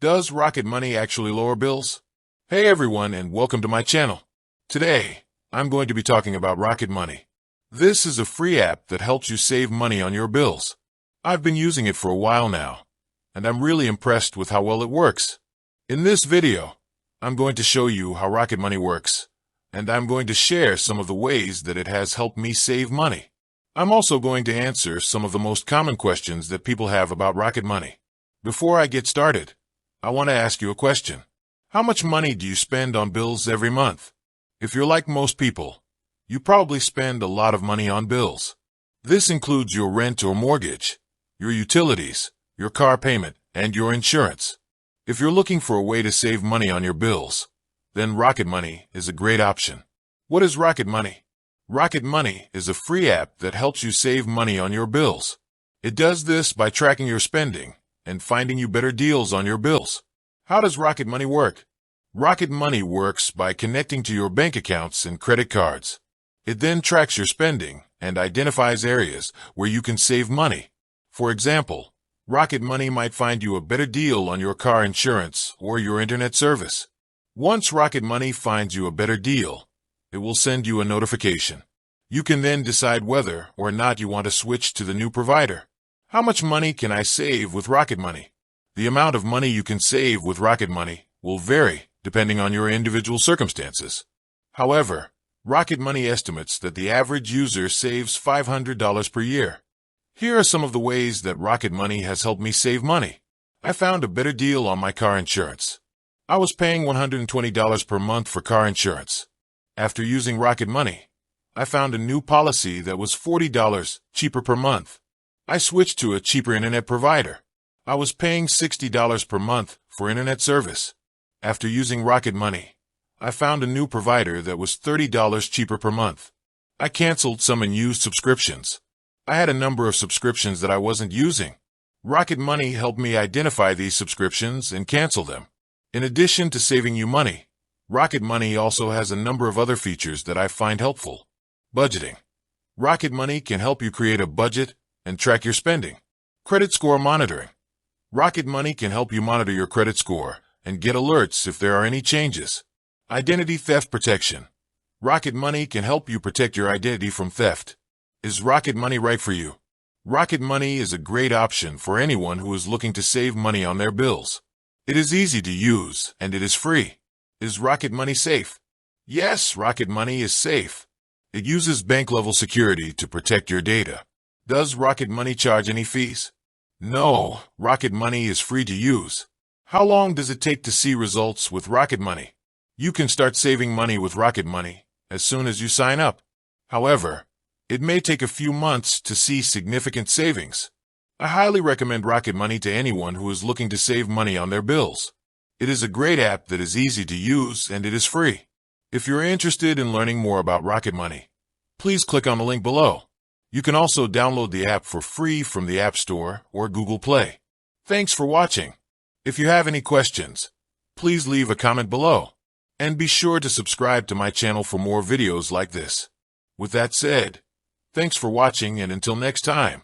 Does Rocket Money actually lower bills? Hey everyone, and welcome to my channel. Today, I'm going to be talking about Rocket Money. This is a free app that helps you save money on your bills. I've been using it for a while now, and I'm really impressed with how well it works. In this video, I'm going to show you how Rocket Money works, and I'm going to share some of the ways that it has helped me save money. I'm also going to answer some of the most common questions that people have about Rocket Money. Before I get started, I want to ask you a question. How much money do you spend on bills every month? If you're like most people, you probably spend a lot of money on bills. This includes your rent or mortgage, your utilities, your car payment, and your insurance. If you're looking for a way to save money on your bills, then Rocket Money is a great option. What is Rocket Money? Rocket Money is a free app that helps you save money on your bills. It does this by tracking your spending and finding you better deals on your bills. How does Rocket Money work? Rocket Money works by connecting to your bank accounts and credit cards. It then tracks your spending and identifies areas where you can save money. For example, Rocket Money might find you a better deal on your car insurance or your internet service. Once Rocket Money finds you a better deal, it will send you a notification. You can then decide whether or not you want to switch to the new provider. How much money can I save with Rocket Money? The amount of money you can save with Rocket Money will vary depending on your individual circumstances. However, Rocket Money estimates that the average user saves $500 per year. Here are some of the ways that Rocket Money has helped me save money. I found a better deal on my car insurance. I was paying $120 per month for car insurance. After using Rocket Money, I found a new policy that was $40 cheaper per month. I switched to a cheaper internet provider. I was paying $60 per month for internet service. After using Rocket Money, I found a new provider that was $30 cheaper per month. I canceled some unused subscriptions. I had a number of subscriptions that I wasn't using. Rocket Money helped me identify these subscriptions and cancel them. In addition to saving you money, Rocket Money also has a number of other features that I find helpful. Budgeting. Rocket Money can help you create a budget and track your spending. Credit score monitoring. Rocket Money can help you monitor your credit score and get alerts if there are any changes. Identity theft protection. Rocket Money can help you protect your identity from theft. Is Rocket Money right for you? Rocket Money is a great option for anyone who is looking to save money on their bills. It is easy to use and it is free. Is Rocket Money safe? Yes, Rocket Money is safe. It uses bank-level security to protect your data. Does Rocket Money charge any fees? No, Rocket Money is free to use. How long does it take to see results with Rocket Money? You can start saving money with Rocket Money as soon as you sign up. However, it may take a few months to see significant savings. I highly recommend Rocket Money to anyone who is looking to save money on their bills. It is a great app that is easy to use and it is free. If you're interested in learning more about Rocket Money, please click on the link below. You can also download the app for free from the App Store or Google Play. Thanks for watching. If you have any questions, please leave a comment below. And be sure to subscribe to my channel for more videos like this. With that said, thanks for watching and until next time.